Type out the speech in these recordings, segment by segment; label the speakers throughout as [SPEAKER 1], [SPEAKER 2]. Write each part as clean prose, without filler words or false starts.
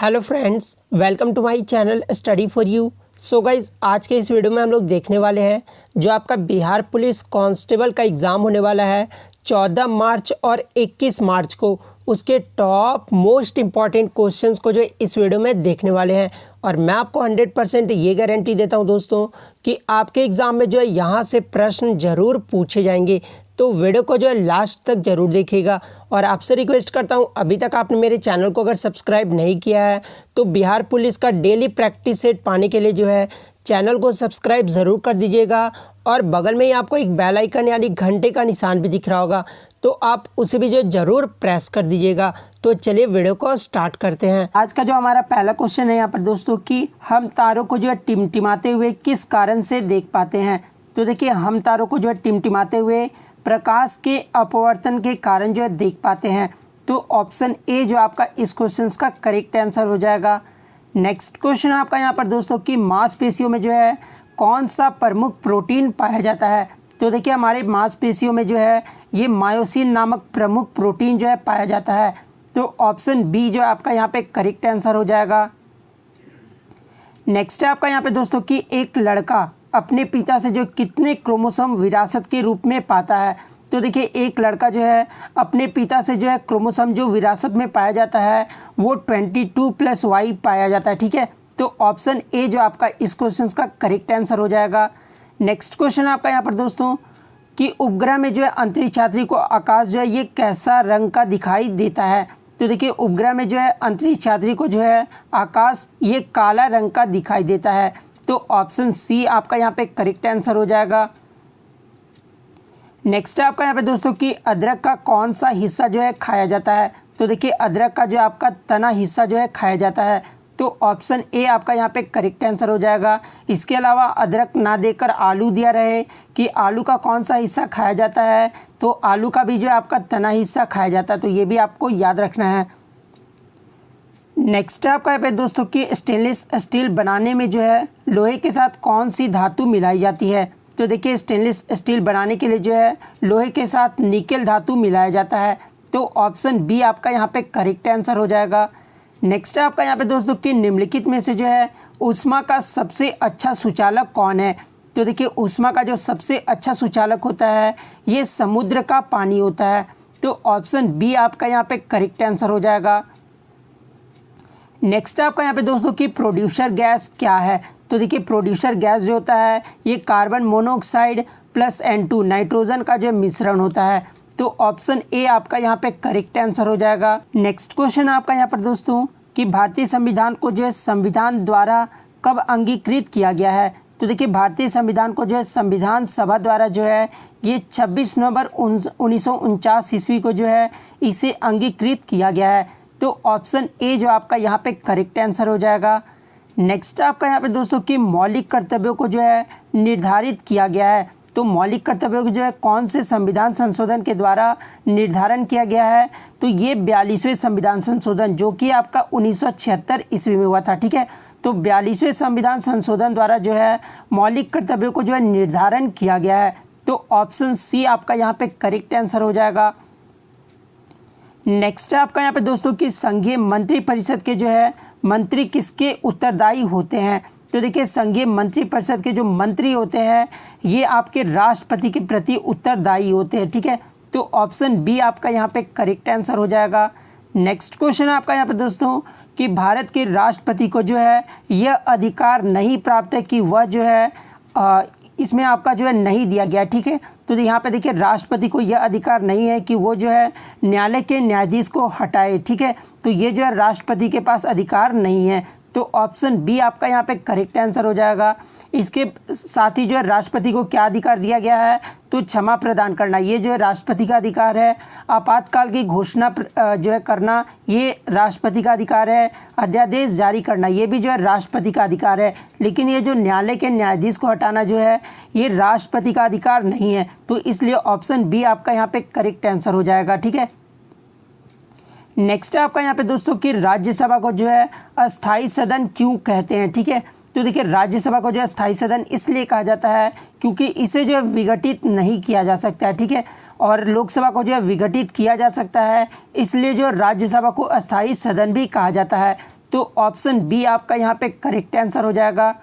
[SPEAKER 1] Hello friends, welcome to my channel study for you. So guys, आज के इस video में हम लोग देखने वाले हैं जो आपका बिहार पुलिस कांस्टेबल का एग्ज़ाम होने वाला है 14 मार्च और 21 मार्च को। उसके टॉप मोस्ट इम्पॉर्टेंट क्वेश्चंस को जो इस वीडियो में देखने वाले हैं। और मैं आपको 100% ये गारंटी देता हूं दोस्तों कि आपके एग्ज़ाम में जो है यहाँ से प्रश्न ज़रूर पूछे जाएंगे। तो वीडियो को जो है लास्ट तक ज़रूर देखिएगा। और आपसे रिक्वेस्ट करता हूं, अभी तक आपने मेरे चैनल को अगर सब्सक्राइब नहीं किया है तो बिहार पुलिस का डेली प्रैक्टिस सेट पाने के लिए जो है चैनल को सब्सक्राइब ज़रूर कर दीजिएगा। और बगल में ही आपको एक बेल आइकन यानी घंटे का निशान भी दिख रहा होगा, तो आप उसे भी जो ज़रूर प्रेस कर दीजिएगा। तो चलिए वीडियो को स्टार्ट करते हैं। आज का जो हमारा पहला क्वेश्चन है यहाँ पर दोस्तों कि हम तारों को जो है टिमटिमाते हुए किस कारण से देख पाते हैं। तो देखिए, हम तारों को जो है टिमटिमाते हुए प्रकाश के अपवर्तन के कारण जो है देख पाते हैं। तो ऑप्शन ए जो आपका इस क्वेश्चन का करेक्ट आंसर हो जाएगा। नेक्स्ट क्वेश्चन आपका यहाँ पर दोस्तों कि मांसपेशियों में जो है कौन सा प्रमुख प्रोटीन पाया जाता है। तो देखिए, हमारे मांसपेशियों में जो है ये मायोसिन नामक प्रमुख प्रोटीन जो है पाया जाता है। तो ऑप्शन बी जो आपका यहाँ पे करेक्ट आंसर हो जाएगा। नेक्स्ट है आपका यहाँ पे दोस्तों कि एक लड़का अपने पिता से जो कितने क्रोमोसोम विरासत के रूप में पाता है। तो देखिए, एक लड़का जो है अपने पिता से जो है क्रोमोसोम जो विरासत में पाया जाता है वो 22+Y पाया जाता है। ठीक है, तो ऑप्शन ए जो आपका इस क्वेश्चन का करेक्ट आंसर हो जाएगा। नेक्स्ट क्वेश्चन आपका यहाँ पर दोस्तों कि उपग्रह में जो है अंतरिक्ष यात्री को आकाश जो है ये कैसा रंग का दिखाई देता है। तो देखिए, उपग्रह में जो है अंतरिक्ष यात्री को जो है आकाश ये काला रंग का दिखाई देता है। तो ऑप्शन सी आपका यहाँ पे करेक्ट आंसर हो जाएगा। नेक्स्ट है आपका यहाँ पे दोस्तों कि अदरक का कौन सा हिस्सा जो है खाया जाता है। तो देखिए, अदरक का जो आपका तना हिस्सा जो है खाया जाता है। तो ऑप्शन ए आपका यहाँ पे करेक्ट आंसर हो जाएगा। इसके अलावा अदरक ना देकर आलू दिया रहे कि आलू का कौन सा हिस्सा खाया जाता है, तो आलू का भी जो है आपका तना हिस्सा खाया जाता है। तो ये भी आपको याद रखना है। नेक्स्ट है आपका यहाँ पे दोस्तों कि स्टेनलेस स्टील बनाने में जो है लोहे के साथ कौन सी धातु मिलाई जाती है। तो देखिए, स्टेनलेस स्टील बनाने के लिए जो है लोहे के साथ निकेल धातु मिलाया जाता है। तो ऑप्शन बी आपका यहाँ पे करेक्ट आंसर हो जाएगा। नेक्स्ट है आपका यहाँ पे दोस्तों कि निम्नलिखित में से जो है ऊष्मा का सबसे अच्छा सुचालक कौन है। तो देखिए, ऊष्मा का जो सबसे अच्छा सुचालक होता है ये समुद्र का पानी होता है। तो ऑप्शन बी आपका यहाँ पे करेक्ट आंसर हो जाएगा। नेक्स्ट आपका यहाँ पे दोस्तों कि प्रोड्यूसर गैस क्या है। तो देखिए, प्रोड्यूसर गैस जो होता है ये carbon monoxide plus N2 nitrogen का जो मिश्रण होता है। तो ऑप्शन ए आपका यहाँ पे करेक्ट आंसर हो जाएगा। नेक्स्ट क्वेश्चन आपका यहाँ पर दोस्तों कि भारतीय संविधान को जो है संविधान द्वारा कब अंगीकृत किया गया है। तो देखिए, भारतीय संविधान को जो है संविधान सभा द्वारा जो है ये 26 नवंबर 1949 ईस्वी को जो है इसे अंगीकृत किया गया है। तो ऑप्शन ए जो आपका यहाँ पे करेक्ट आंसर हो जाएगा। नेक्स्ट आपका यहाँ पे दोस्तों कि मौलिक कर्तव्यों को जो है निर्धारित किया गया है। तो मौलिक कर्तव्यों को जो है कौन से संविधान संशोधन के द्वारा निर्धारण किया गया है। तो ये 42वें संविधान संशोधन जो कि आपका 1976 ईस्वी में हुआ था। ठीक है, तो 42वें संविधान संशोधन द्वारा जो है मौलिक कर्तव्यों को जो है निर्धारण किया गया है। तो ऑप्शन सी आपका यहाँ पे करेक्ट आंसर हो जाएगा। नेक्स्ट है आपका यहाँ पे दोस्तों कि संघीय मंत्री परिषद के जो है मंत्री किसके उत्तरदायी होते हैं। तो देखिए, संघीय मंत्री परिषद के जो मंत्री होते हैं ये आपके राष्ट्रपति के प्रति उत्तरदायी होते हैं। ठीक है, तो ऑप्शन बी आपका यहाँ पे करेक्ट आंसर हो जाएगा। नेक्स्ट क्वेश्चन आपका यहाँ पे दोस्तों कि भारत के राष्ट्रपति को जो है यह अधिकार नहीं प्राप्त है कि वह जो है इसमें आपका जो है नहीं दिया गया। ठीक है, तो यहाँ पे देखिए, राष्ट्रपति को यह अधिकार नहीं है कि वो जो है न्यायालय के न्यायाधीश को हटाए। ठीक है, तो ये जो है राष्ट्रपति के पास अधिकार नहीं है। तो ऑप्शन बी आपका यहाँ पे करेक्ट आंसर हो जाएगा। इसके साथ ही जो है राष्ट्रपति को क्या अधिकार दिया गया है, तो क्षमा प्रदान करना ये जो है राष्ट्रपति का अधिकार है। आपातकाल की घोषणा जो है करना ये राष्ट्रपति का अधिकार है। अध्यादेश जारी करना ये भी जो है राष्ट्रपति का अधिकार है। लेकिन ये जो न्यायालय के न्यायाधीश को हटाना जो है ये राष्ट्रपति का अधिकार नहीं है। तो इसलिए ऑप्शन बी आपका यहाँ पे करेक्ट आंसर हो जाएगा। ठीक है, नेक्स्ट आपका यहाँ पे दोस्तों कि राज्यसभा को जो है अस्थाई सदन क्यों कहते हैं। ठीक है, तो देखिए, राज्यसभा को जो है स्थायी सदन इसलिए कहा जाता है क्योंकि इसे जो है विघटित नहीं किया जा सकता है। ठीक है, और लोकसभा को जो है विघटित किया जा सकता है, इसलिए जो राज्यसभा को अस्थाई सदन भी कहा जाता है। तो ऑप्शन बी आपका यहाँ पे करेक्ट आंसर हो जाएगा।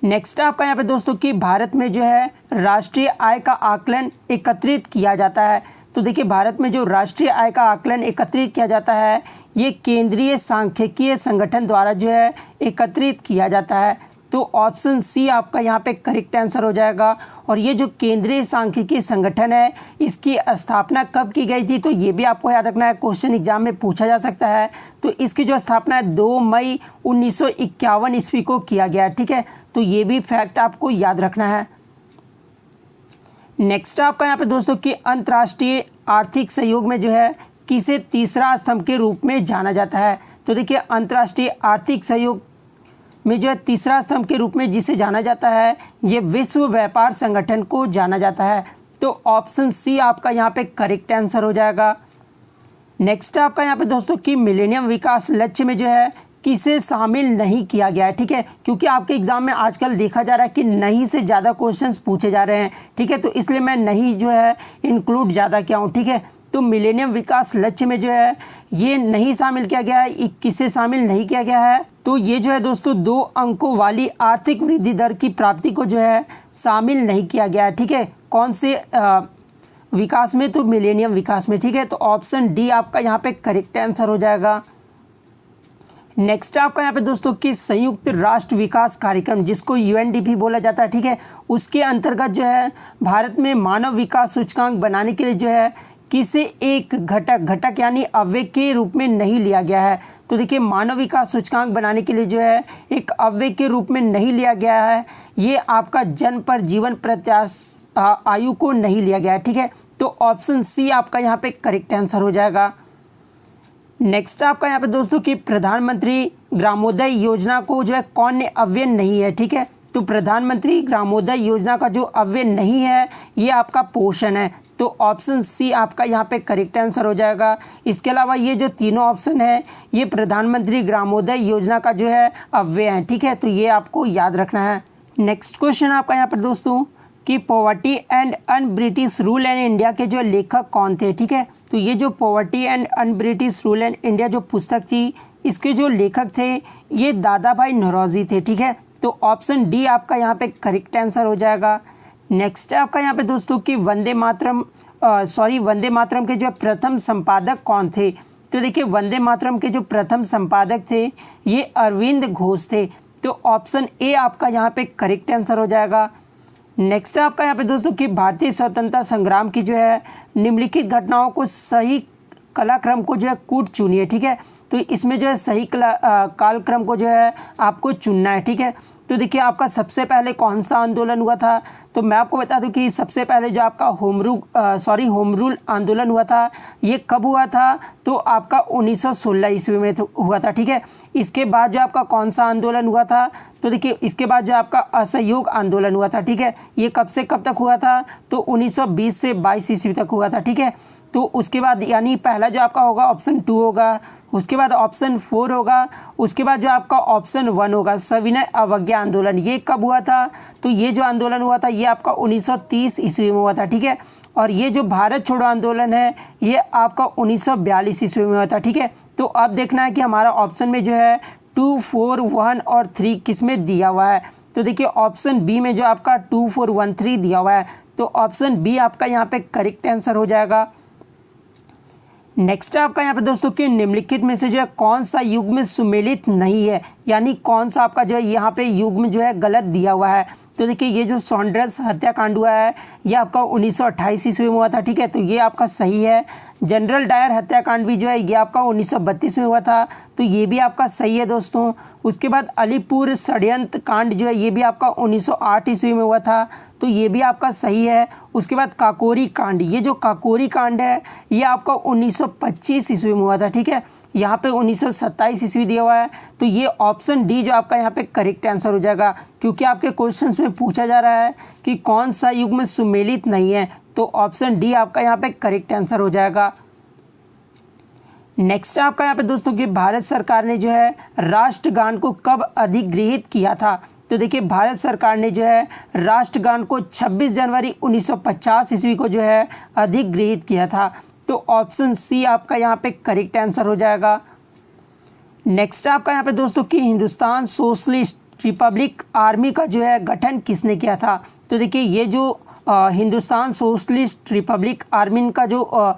[SPEAKER 1] नेक्स्ट आपका यहाँ पे दोस्तों कि भारत में जो है राष्ट्रीय आय का आकलन एकत्रित किया जाता है। तो देखिए भारत में जो राष्ट्रीय आय का आकलन एकत्रित किया जाता है ये केंद्रीय सांख्यिकीय संगठन द्वारा जो है एकत्रित किया जाता है। तो ऑप्शन सी आपका यहाँ पे करेक्ट आंसर हो जाएगा। और ये जो केंद्रीय सांख्यिकीय संगठन है इसकी स्थापना कब की गई थी, तो ये भी आपको याद रखना है, क्वेश्चन एग्जाम में पूछा जा सकता है। तो इसकी जो स्थापना है 2 मई 1951 ईस्वी को किया गया। ठीक है, तो ये भी फैक्ट आपको याद रखना है। नेक्स्ट आपका यहाँ पे दोस्तों कि अंतर्राष्ट्रीय आर्थिक सहयोग में जो है किसे तीसरा स्तंभ के रूप में जाना जाता है। तो देखिए अंतर्राष्ट्रीय आर्थिक सहयोग में जो है तीसरा स्तंभ के रूप में जिसे जाना जाता है ये विश्व व्यापार संगठन को जाना जाता है। तो ऑप्शन सी आपका यहाँ पे करेक्ट आंसर हो जाएगा। नेक्स्ट आपका यहाँ पे दोस्तों कि मिलेनियम विकास लक्ष्य में जो है किसे शामिल नहीं किया गया है। ठीक है, क्योंकि आपके एग्जाम में आजकल देखा जा रहा है कि नहीं से ज़्यादा क्वेश्चंस पूछे जा रहे हैं। ठीक है, तो इसलिए मैं नहीं जो है इंक्लूड ज़्यादा किया हूँ। ठीक है, तो मिलेनियम विकास लक्ष्य में जो है ये नहीं शामिल किया गया है। किसे शामिल नहीं किया गया है, तो ये जो है दोस्तों 2 अंकों वाली आर्थिक वृद्धि दर की प्राप्ति को जो है शामिल नहीं किया गया है। ठीक है, कौन से विकास में, तो मिलेनियम विकास में। ठीक है, तो ऑप्शन डी आपका यहाँ पे करेक्ट आंसर हो जाएगा। नेक्स्ट आपका यहाँ पे दोस्तों कि संयुक्त राष्ट्र विकास कार्यक्रम जिसको यूएनडीपी बोला जाता है, ठीक है, उसके अंतर्गत जो है भारत में मानव विकास सूचकांक बनाने के लिए जो है किसे एक घटक यानी अव्यय के रूप में नहीं लिया गया है। तो देखिए मानव विकास सूचकांक बनाने के लिए जो है एक अव्यय के रूप में नहीं लिया गया है, ये आपका जन्म पर जीवन प्रत्याशा आयु को नहीं लिया गया है। ठीक है, तो ऑप्शन सी आपका यहाँ पे करेक्ट आंसर हो जाएगा। नेक्स्ट आपका यहाँ पे दोस्तों कि प्रधानमंत्री ग्रामोदय योजना को जो है कौन ने अव्यय नहीं है। ठीक है, तो प्रधानमंत्री ग्रामोदय योजना का जो अव्यय नहीं है ये आपका पोषण है। तो ऑप्शन सी आपका यहाँ पे करेक्ट आंसर हो जाएगा। इसके अलावा ये जो तीनों ऑप्शन है ये प्रधानमंत्री ग्रामोदय योजना का जो है अव्यय है। ठीक है, तो ये आपको याद रखना है। नेक्स्ट क्वेश्चन आपका यहाँ पर दोस्तों कि poverty and un British rule and India के जो लेखक कौन थे। ठीक है, तो ये जो poverty and un British rule and India जो पुस्तक थी इसके जो लेखक थे ये दादा भाई नौरोजी थे। ठीक है, तो ऑप्शन डी आपका यहाँ पे करेक्ट आंसर हो जाएगा। नेक्स्ट है आपका यहाँ पे दोस्तों कि वंदे मातरम के जो प्रथम संपादक कौन थे। तो देखिए वंदे मातरम के जो प्रथम संपादक थे ये अरविंद घोष थे। तो ऑप्शन ए आपका यहाँ पे करेक्ट आंसर हो जाएगा। नेक्स्ट आपका यहाँ पे दोस्तों कि भारतीय स्वतंत्रता संग्राम की जो है निम्नलिखित घटनाओं को सही कालक्रम को जो है कूट चुनिए। ठीक है, तो इसमें जो है सही कालक्रम को जो है आपको चुनना है। ठीक है, तो देखिए आपका सबसे पहले कौन सा आंदोलन हुआ था, तो मैं आपको बता दूं कि सबसे पहले जो आपका होम रूल आंदोलन हुआ था ये कब हुआ था, तो आपका 1916 ईस्वी में हुआ था। ठीक है, इसके बाद जो आपका कौन सा आंदोलन हुआ था, तो देखिए इसके बाद जो आपका असहयोग आंदोलन हुआ था। ठीक है, ये कब से कब तक हुआ था, तो 1920 से 22 ईस्वी तक हुआ था। ठीक है, तो उसके बाद यानी पहला जो आपका होगा ऑप्शन 2 होगा, उसके बाद ऑप्शन 4 होगा, उसके बाद जो आपका ऑप्शन 1 होगा सविनय अवज्ञा आंदोलन। ये कब हुआ था, तो ये जो आंदोलन हुआ था ये आपका 1930 ईस्वी में हुआ था। ठीक है, और ये जो भारत छोड़ो आंदोलन है ये आपका 1942 ईस्वी में हुआ था। ठीक है, तो अब देखना है कि हमारा ऑप्शन में जो है 2, 4, 1 और 3 किस में दिया हुआ है। तो देखिए ऑप्शन बी में जो आपका 2, 4, 1, 3 दिया हुआ है, तो ऑप्शन बी आपका यहाँ पे करेक्ट आंसर हो जाएगा। नेक्स्ट आपका यहाँ पे दोस्तों कि निम्नलिखित में से जो है कौन सा युग्म सुमेलित नहीं है, यानी कौन सा आपका जो है यहाँ पे युग्म जो है गलत दिया हुआ है। तो देखिए ये जो सॉन्ड्रस हत्याकांड हुआ है ये आपका 1928 ईस्वी में हुआ था। ठीक है, तो ये आपका सही है। जनरल डायर हत्याकांड भी जो है ये आपका 1932 में हुआ था, तो ये भी आपका सही है दोस्तों। उसके बाद अलीपुर षड्यंत्र कांड जो है ये भी आपका 1908 ईस्वी में हुआ था, तो ये भी आपका सही है। उसके बाद काकोरी कांड, ये जो काकोरी कांड है ये आपका 1925 ईस्वी में हुआ था। ठीक है, यहाँ पे 1927 ईस्वी दिया हुआ है, तो ये ऑप्शन डी जो आपका यहाँ पे करेक्ट आंसर हो जाएगा, क्योंकि आपके क्वेश्चंस में पूछा जा रहा है कि कौन सा युग्म सुमेलित नहीं है, तो ऑप्शन डी आपका यहाँ पे करेक्ट आंसर हो जाएगा। नेक्स्ट आपका यहाँ पे दोस्तों कि भारत सरकार ने जो है राष्ट्रगान को कब अधिगृहित किया था। तो देखिए भारत सरकार ने जो है राष्ट्रगान को 26 जनवरी 1950 ईस्वी को जो है अधिगृहित किया था, तो ऑप्शन सी आपका यहाँ पे करेक्ट आंसर हो जाएगा। नेक्स्ट आपका यहाँ पे दोस्तों कि हिंदुस्तान सोशलिस्ट रिपब्लिक आर्मी का जो है गठन किसने किया था। तो देखिए ये जो हिंदुस्तान सोशलिस्ट रिपब्लिक आर्मी का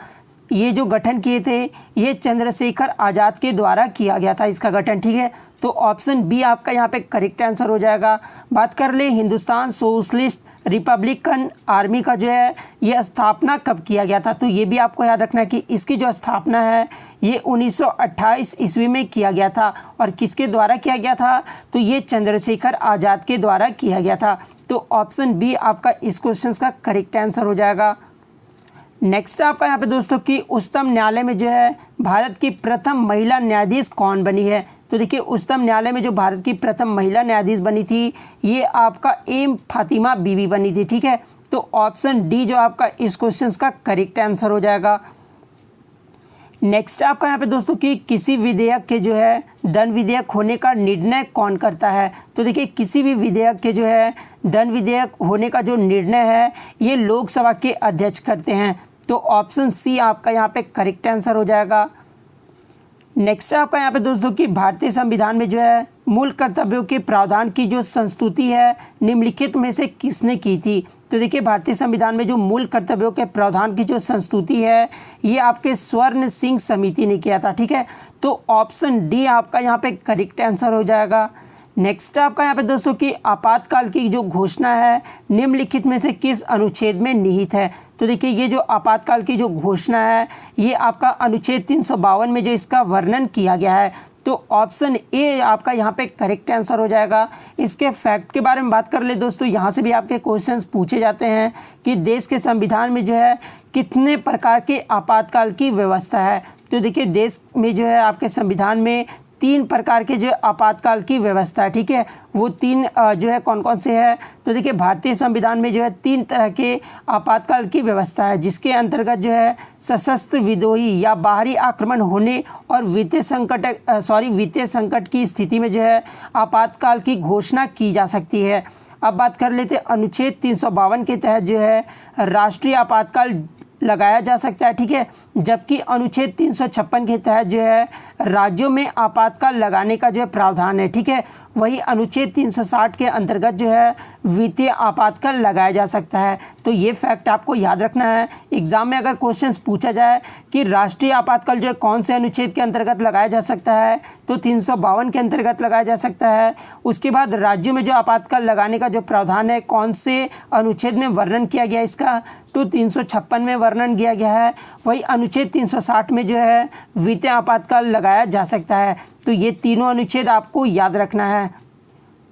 [SPEAKER 1] ये जो गठन किए थे ये चंद्रशेखर आज़ाद के द्वारा किया गया था इसका गठन, ठीक है। तो ऑप्शन बी आपका यहाँ पे करेक्ट आंसर हो जाएगा। बात कर ले हिंदुस्तान सोशलिस्ट रिपब्लिकन आर्मी का जो है ये स्थापना कब किया गया था। तो ये भी आपको याद रखना है कि इसकी जो स्थापना है ये 1928 ईस्वी में किया गया था। और किसके द्वारा किया गया था, तो ये चंद्रशेखर आज़ाद के द्वारा किया गया था। तो ऑप्शन बी आपका इस क्वेश्चन का करेक्ट आंसर हो जाएगा। नेक्स्ट आपका यहाँ पे दोस्तों कि उच्चतम न्यायालय में जो है भारत की प्रथम महिला न्यायाधीश कौन बनी है। तो देखिए उच्चतम न्यायालय में जो भारत की प्रथम महिला न्यायाधीश बनी थी ये आपका एम फातिमा बीवी बनी थी, ठीक है। तो ऑप्शन डी जो आपका इस क्वेश्चन का करेक्ट आंसर हो जाएगा। नेक्स्ट आपका यहाँ पे दोस्तों कि किसी विधेयक के जो है धन विधेयक होने का निर्णय कौन करता है। तो देखिए किसी भी विधेयक के जो है धन विधेयक होने का जो निर्णय है ये लोकसभा के अध्यक्ष करते हैं। तो ऑप्शन सी आपका यहाँ पे करेक्ट आंसर हो जाएगा। नेक्स्ट आपका यहाँ पे दोस्तों कि भारतीय संविधान में जो है मूल कर्तव्यों के प्रावधान की जो संस्तुति है निम्नलिखित में से किसने की थी। तो देखिए भारतीय संविधान में जो मूल कर्तव्यों के प्रावधान की जो संस्तुति है ये आपके स्वर्ण सिंह समिति ने किया था, ठीक है। तो ऑप्शन डी आपका यहाँ पे करेक्ट आंसर हो जाएगा। नेक्स्ट आपका यहाँ पे दोस्तों कि आपातकाल की जो घोषणा है निम्नलिखित में से किस अनुच्छेद में निहित है। तो देखिए ये जो आपातकाल की जो घोषणा है ये आपका अनुच्छेद 352 में जो इसका वर्णन किया गया है। तो ऑप्शन ए आपका यहाँ पे करेक्ट आंसर हो जाएगा। इसके फैक्ट के बारे में बात कर ले दोस्तों, यहाँ से भी आपके क्वेश्चंस पूछे जाते हैं कि देश के संविधान में जो है कितने प्रकार के आपातकाल की व्यवस्था है। तो देखिए देश में जो है आपके संविधान में 3 प्रकार के जो आपातकाल की व्यवस्था है, ठीक है। वो 3 जो है कौन कौन से है। तो देखिए भारतीय संविधान में जो है 3 तरह के आपातकाल की व्यवस्था है जिसके अंतर्गत जो है सशस्त्र विद्रोही या बाहरी आक्रमण होने और वित्तीय संकट की स्थिति में जो है आपातकाल की घोषणा की जा सकती है। अब बात कर लेते हैं अनुच्छेद 352 के तहत जो है राष्ट्रीय आपातकाल लगाया जा सकता है, ठीक है। जबकि अनुच्छेद 356 के तहत जो है राज्यों में आपातकाल लगाने का जो है प्रावधान है, ठीक है। वही अनुच्छेद 360 के अंतर्गत जो है वित्तीय आपातकाल लगाया जा सकता है। तो ये फैक्ट आपको याद रखना है। एग्जाम में अगर क्वेश्चंस पूछा जाए कि राष्ट्रीय आपातकाल जो है कौन से अनुच्छेद के अंतर्गत लगाया जा सकता है, तो 352 के अंतर्गत लगाया जा सकता है। उसके बाद राज्यों में जो आपातकाल लगाने का जो प्रावधान है कौन से अनुच्छेद में वर्णन किया गया इसका, तो 356 में वर्णन किया गया है। वही अनुच्छेद 360 में जो है वित्तीय आपातकाल लगाया जा सकता है। तो ये तीनों अनुच्छेद आपको याद रखना है।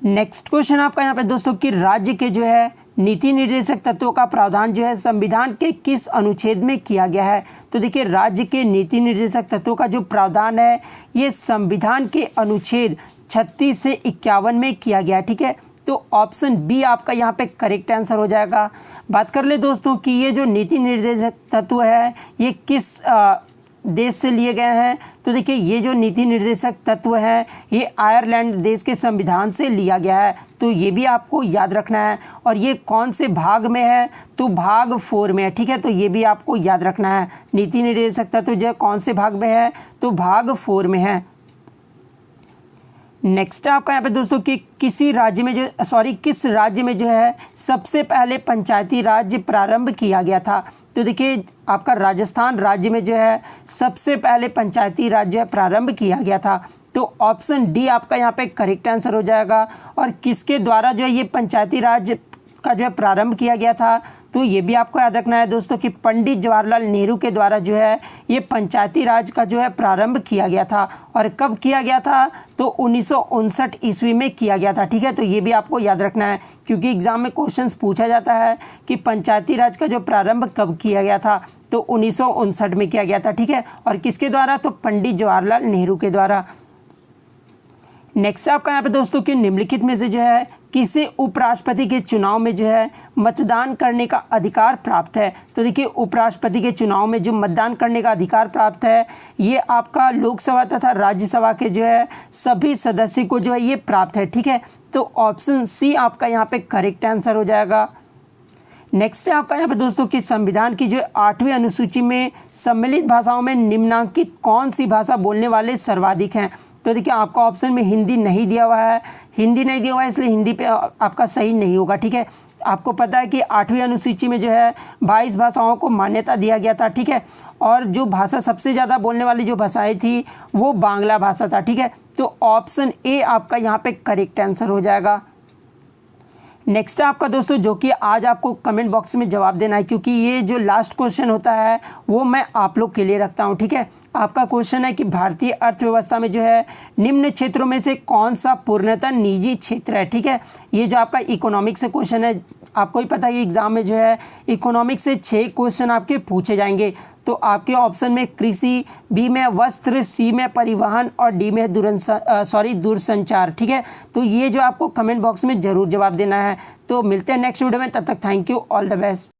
[SPEAKER 1] नेक्स्ट क्वेश्चन आपका यहाँ पे दोस्तों कि राज्य के जो है नीति निर्देशक तत्वों का प्रावधान जो है संविधान के किस अनुच्छेद में किया गया है। तो देखिए राज्य के नीति निर्देशक तत्वों का जो प्रावधान है ये संविधान के अनुच्छेद 36 से 51 में किया गया है, ठीक है। तो ऑप्शन बी आपका यहाँ पे करेक्ट आंसर हो जाएगा। बात कर ले दोस्तों कि ये जो नीति निर्देशक तत्व है ये किस देश से लिए गए हैं। तो देखिए ये जो नीति निर्देशक तत्व है ये आयरलैंड देश के संविधान से लिया गया है। तो ये भी आपको याद रखना है। और ये कौन से भाग में है, तो भाग 4 में है, ठीक है। तो ये भी आपको याद रखना है। नीति निर्देशक तत्व जो कौन से भाग में है, तो भाग 4 में है। नेक्स्ट आपका यहाँ पे दोस्तों कि किस राज्य में जो है सबसे पहले पंचायती राज प्रारंभ किया गया था। तो देखिए आपका राजस्थान राज्य में जो है सबसे पहले पंचायती राज जो है प्रारंभ किया गया था। तो ऑप्शन डी आपका यहाँ पे करेक्ट आंसर हो जाएगा। और किसके द्वारा जो है ये पंचायती राज का जो है प्रारंभ किया गया था, तो ये भी आपको याद रखना है दोस्तों कि पंडित जवाहरलाल नेहरू के द्वारा जो है ये पंचायती राज का जो है प्रारंभ किया गया था। और कब किया गया था, तो 1959 ईस्वी में किया गया था, ठीक है। तो ये भी आपको याद रखना है क्योंकि एग्जाम में क्वेश्चंस पूछा जाता है कि पंचायती राज का जो प्रारंभ कब किया गया था, तो 1959 में किया गया था, ठीक है। और किसके द्वारा, तो पंडित जवाहरलाल नेहरू के द्वारा। नेक्स्ट आपका यहाँ पे दोस्तों कि निम्नलिखित में से जो है किसे उपराष्ट्रपति के चुनाव में जो है मतदान करने का अधिकार प्राप्त है। तो देखिए उपराष्ट्रपति के चुनाव में जो मतदान करने का अधिकार प्राप्त है ये आपका लोकसभा तथा राज्यसभा के जो है सभी सदस्य को जो है ये प्राप्त है, ठीक है। तो ऑप्शन सी आपका यहाँ पे करेक्ट आंसर हो जाएगा। नेक्स्ट है आपका यहाँ पे दोस्तों कि संविधान की जो 8वीं अनुसूची में सम्मिलित भाषाओं में निम्नांकित कौन सी भाषा बोलने वाले सर्वाधिक हैं। तो देखिए आपका ऑप्शन में हिंदी नहीं दिया हुआ है, हिंदी नहीं दिया हुआ है, इसलिए हिंदी पे आपका सही नहीं होगा। ठीक है, आपको पता है कि 8वीं अनुसूची में जो है 22 भाषाओं को मान्यता दिया गया था। ठीक है, और जो भाषा सबसे ज़्यादा बोलने वाली जो भाषाएं थी वो बांग्ला भाषा था। ठीक है, तो ऑप्शन ए आपका यहाँ पे करेक्ट आंसर हो जाएगा। नेक्स्ट है आपका दोस्तों, जो कि आज आपको कमेंट बॉक्स में जवाब देना है, क्योंकि ये जो लास्ट क्वेश्चन होता है वो मैं आप लोग के लिए रखता हूँ। ठीक है, आपका क्वेश्चन है कि भारतीय अर्थव्यवस्था में जो है निम्न क्षेत्रों में से कौन सा पूर्णतः निजी क्षेत्र है। ठीक है, ये जो आपका इकोनॉमिक्स से क्वेश्चन है, आपको ही पता है कि एग्जाम में जो है इकोनॉमिक्स से 6 क्वेश्चन आपके पूछे जाएंगे। तो आपके ऑप्शन में कृषि, बी में वस्त्र, सी में परिवहन और डी में दूरसंचार। ठीक है, तो ये जो आपको कमेंट बॉक्स में ज़रूर जवाब देना है। तो मिलते हैं नेक्स्ट वीडियो में, तब तक thank you, all the best.